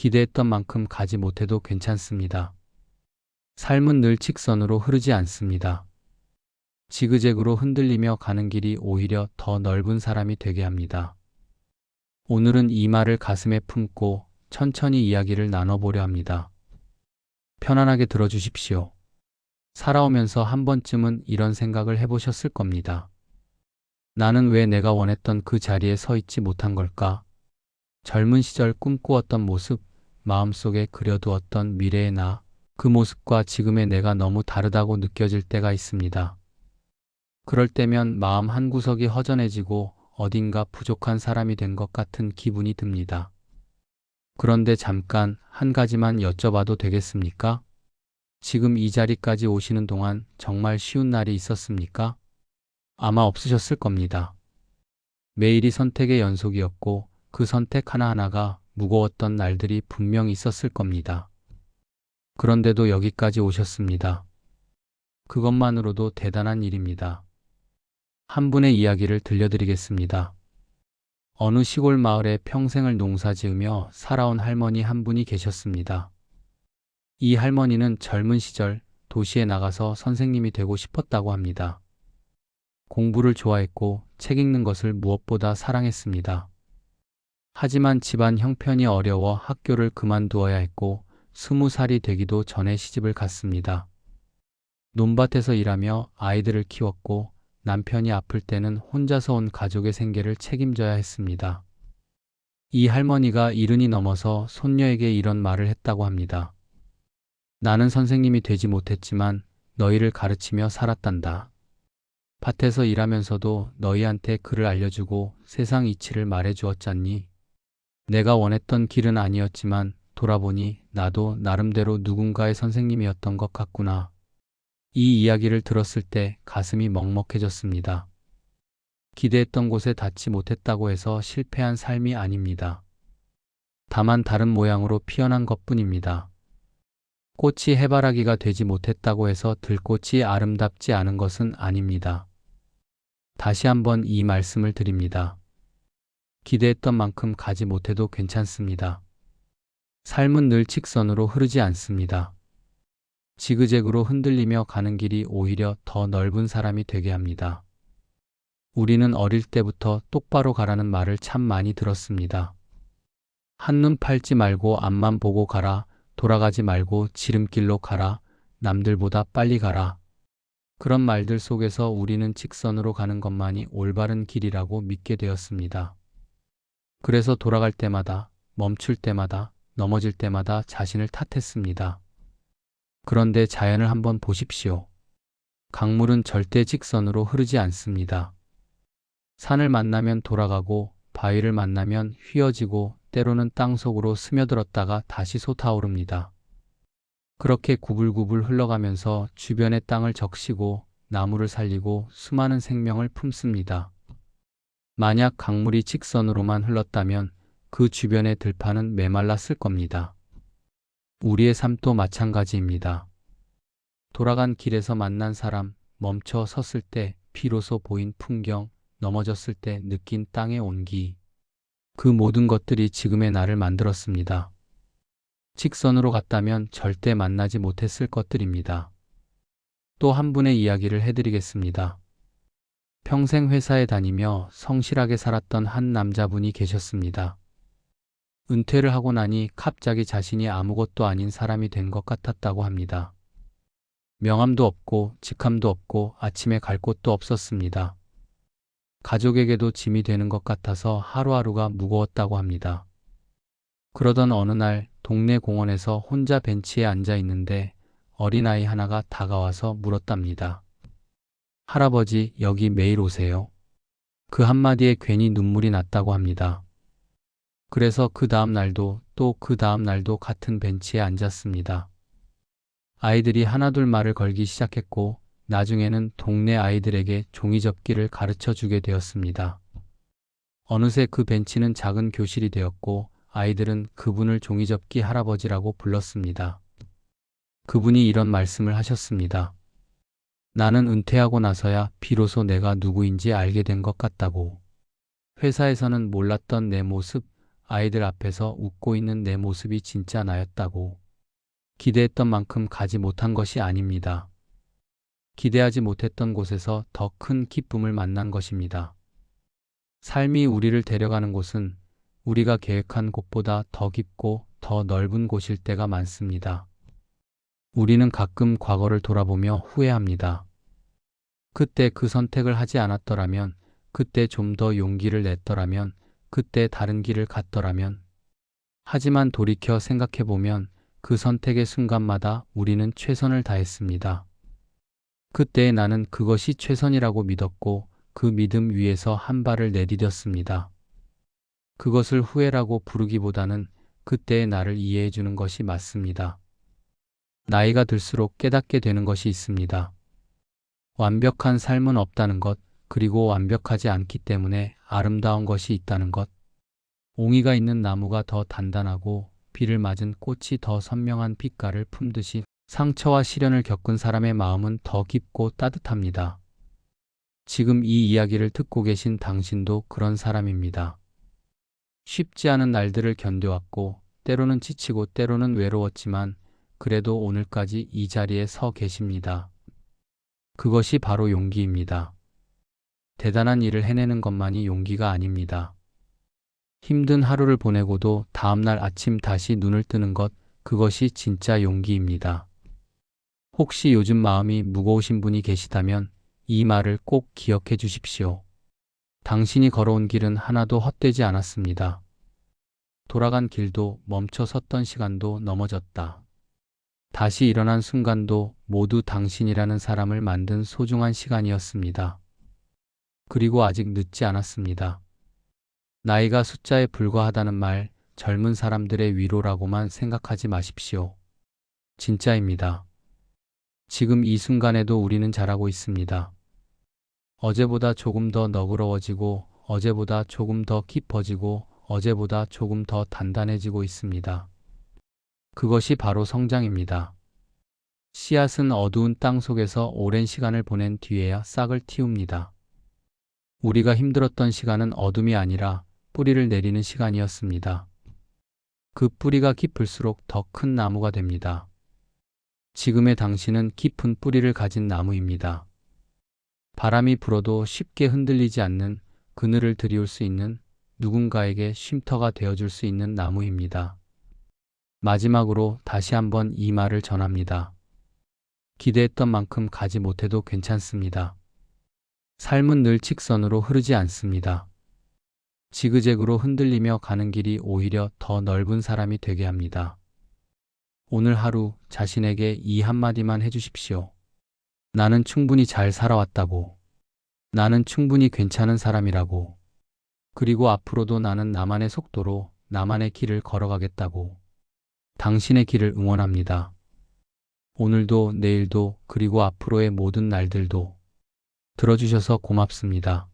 기대했던 만큼 가지 못해도 괜찮습니다. 삶은 늘 직선으로 흐르지 않습니다. 지그재그로 흔들리며 가는 길이 오히려 더 넓은 사람이 되게 합니다. 오늘은 이 말을 가슴에 품고 천천히 이야기를 나눠보려 합니다. 편안하게 들어주십시오. 살아오면서 한 번쯤은 이런 생각을 해보셨을 겁니다. 나는 왜 내가 원했던 그 자리에 서 있지 못한 걸까? 젊은 시절 꿈꾸었던 모습, 마음속에 그려두었던 미래의 나, 그 모습과 지금의 내가 너무 다르다고 느껴질 때가 있습니다. 그럴 때면 마음 한구석이 허전해지고 어딘가 부족한 사람이 된 것 같은 기분이 듭니다. 그런데 잠깐 한 가지만 여쭤봐도 되겠습니까? 지금 이 자리까지 오시는 동안 정말 쉬운 날이 있었습니까? 아마 없으셨을 겁니다. 매일이 선택의 연속이었고 그 선택 하나하나가 무거웠던 날들이 분명 있었을 겁니다. 그런데도 여기까지 오셨습니다. 그것만으로도 대단한 일입니다. 한 분의 이야기를 들려드리겠습니다. 어느 시골 마을에 평생을 농사지으며 살아온 할머니 한 분이 계셨습니다. 이 할머니는 젊은 시절 도시에 나가서 선생님이 되고 싶었다고 합니다. 공부를 좋아했고 책 읽는 것을 무엇보다 사랑했습니다. 하지만 집안 형편이 어려워 학교를 그만두어야 했고 20살이 되기도 전에 시집을 갔습니다. 논밭에서 일하며 아이들을 키웠고 남편이 아플 때는 혼자서 온 가족의 생계를 책임져야 했습니다. 이 할머니가 70이 넘어서 손녀에게 이런 말을 했다고 합니다. 나는 선생님이 되지 못했지만 너희를 가르치며 살았단다. 밭에서 일하면서도 너희한테 글을 알려주고 세상 이치를 말해주었잖니. 내가 원했던 길은 아니었지만 돌아보니 나도 나름대로 누군가의 선생님이었던 것 같구나. 이 이야기를 들었을 때 가슴이 먹먹해졌습니다. 기대했던 곳에 닿지 못했다고 해서 실패한 삶이 아닙니다. 다만 다른 모양으로 피어난 것뿐입니다. 꽃이 해바라기가 되지 못했다고 해서 들꽃이 아름답지 않은 것은 아닙니다. 다시 한번 이 말씀을 드립니다. 기대했던 만큼 가지 못해도 괜찮습니다. 삶은 늘 직선으로 흐르지 않습니다. 지그재그로 흔들리며 가는 길이 오히려 더 넓은 사람이 되게 합니다. 우리는 어릴 때부터 똑바로 가라는 말을 참 많이 들었습니다. 한눈 팔지 말고 앞만 보고 가라. 돌아가지 말고 지름길로 가라. 남들보다 빨리 가라. 그런 말들 속에서 우리는 직선으로 가는 것만이 올바른 길이라고 믿게 되었습니다. 그래서 돌아갈 때마다, 멈출 때마다, 넘어질 때마다 자신을 탓했습니다. 그런데 자연을 한번 보십시오. 강물은 절대 직선으로 흐르지 않습니다. 산을 만나면 돌아가고 바위를 만나면 휘어지고 때로는 땅속으로 스며들었다가 다시 솟아오릅니다. 그렇게 구불구불 흘러가면서 주변의 땅을 적시고 나무를 살리고 수많은 생명을 품습니다. 만약 강물이 직선으로만 흘렀다면 그 주변의 들판은 메말랐을 겁니다. 우리의 삶도 마찬가지입니다. 돌아간 길에서 만난 사람, 멈춰 섰을 때 비로소 보인 풍경, 넘어졌을 때 느낀 땅의 온기, 그 모든 것들이 지금의 나를 만들었습니다. 직선으로 갔다면 절대 만나지 못했을 것들입니다. 또 한 분의 이야기를 해드리겠습니다. 평생 회사에 다니며 성실하게 살았던 한 남자분이 계셨습니다. 은퇴를 하고 나니 갑자기 자신이 아무것도 아닌 사람이 된 것 같았다고 합니다. 명함도 없고 직함도 없고 아침에 갈 곳도 없었습니다. 가족에게도 짐이 되는 것 같아서 하루하루가 무거웠다고 합니다. 그러던 어느 날 동네 공원에서 혼자 벤치에 앉아 있는데 어린아이 하나가 다가와서 물었답니다. 할아버지, 여기 매일 오세요? 그 한마디에 괜히 눈물이 났다고 합니다. 그래서 그 다음 날도 또 그 다음 날도 같은 벤치에 앉았습니다. 아이들이 하나둘 말을 걸기 시작했고 나중에는 동네 아이들에게 종이접기를 가르쳐 주게 되었습니다. 어느새 그 벤치는 작은 교실이 되었고 아이들은 그분을 종이접기 할아버지라고 불렀습니다. 그분이 이런 말씀을 하셨습니다. 나는 은퇴하고 나서야 비로소 내가 누구인지 알게 된 것 같다고. 회사에서는 몰랐던 내 모습, 아이들 앞에서 웃고 있는 내 모습이 진짜 나였다고. 기대했던 만큼 가지 못한 것이 아닙니다. 기대하지 못했던 곳에서 더 큰 기쁨을 만난 것입니다. 삶이 우리를 데려가는 곳은 우리가 계획한 곳보다 더 깊고 더 넓은 곳일 때가 많습니다. 우리는 가끔 과거를 돌아보며 후회합니다. 그때 그 선택을 하지 않았더라면, 그때 좀 더 용기를 냈더라면, 그때 다른 길을 갔더라면. 하지만 돌이켜 생각해보면 그 선택의 순간마다 우리는 최선을 다했습니다. 그때의 나는 그것이 최선이라고 믿었고 그 믿음 위에서 한 발을 내디뎠습니다. 그것을 후회라고 부르기보다는 그때의 나를 이해해 주는 것이 맞습니다. 나이가 들수록 깨닫게 되는 것이 있습니다. 완벽한 삶은 없다는 것, 그리고 완벽하지 않기 때문에 아름다운 것이 있다는 것. 옹이가 있는 나무가 더 단단하고 비를 맞은 꽃이 더 선명한 빛깔을 품듯이 상처와 시련을 겪은 사람의 마음은 더 깊고 따뜻합니다. 지금 이 이야기를 듣고 계신 당신도 그런 사람입니다. 쉽지 않은 날들을 견뎌왔고 때로는 지치고 때로는 외로웠지만 그래도 오늘까지 이 자리에 서 계십니다. 그것이 바로 용기입니다. 대단한 일을 해내는 것만이 용기가 아닙니다. 힘든 하루를 보내고도 다음날 아침 다시 눈을 뜨는 것, 그것이 진짜 용기입니다. 혹시 요즘 마음이 무거우신 분이 계시다면 이 말을 꼭 기억해 주십시오. 당신이 걸어온 길은 하나도 헛되지 않았습니다. 돌아간 길도 멈춰 섰던 시간도 넘어졌다. 다시 일어난 순간도 모두 당신이라는 사람을 만든 소중한 시간이었습니다. 그리고 아직 늦지 않았습니다. 나이가 숫자에 불과하다는 말, 젊은 사람들의 위로라고만 생각하지 마십시오. 진짜입니다. 지금 이 순간에도 우리는 잘하고 있습니다. 어제보다 조금 더 너그러워지고, 어제보다 조금 더 깊어지고, 어제보다 조금 더 단단해지고 있습니다. 그것이 바로 성장입니다. 씨앗은 어두운 땅 속에서 오랜 시간을 보낸 뒤에야 싹을 틔웁니다. 우리가 힘들었던 시간은 어둠이 아니라 뿌리를 내리는 시간이었습니다. 그 뿌리가 깊을수록 더 큰 나무가 됩니다. 지금의 당신은 깊은 뿌리를 가진 나무입니다. 바람이 불어도 쉽게 흔들리지 않는, 그늘을 드리울 수 있는, 누군가에게 쉼터가 되어줄 수 있는 나무입니다. 마지막으로 다시 한번 이 말을 전합니다. 기대했던 만큼 가지 못해도 괜찮습니다. 삶은 늘 직선으로 흐르지 않습니다. 지그재그로 흔들리며 가는 길이 오히려 더 넓은 사람이 되게 합니다. 오늘 하루 자신에게 이 한마디만 해주십시오. 나는 충분히 잘 살아왔다고. 나는 충분히 괜찮은 사람이라고. 그리고 앞으로도 나는 나만의 속도로 나만의 길을 걸어가겠다고. 당신의 길을 응원합니다. 오늘도 내일도 그리고 앞으로의 모든 날들도 들어주셔서 고맙습니다.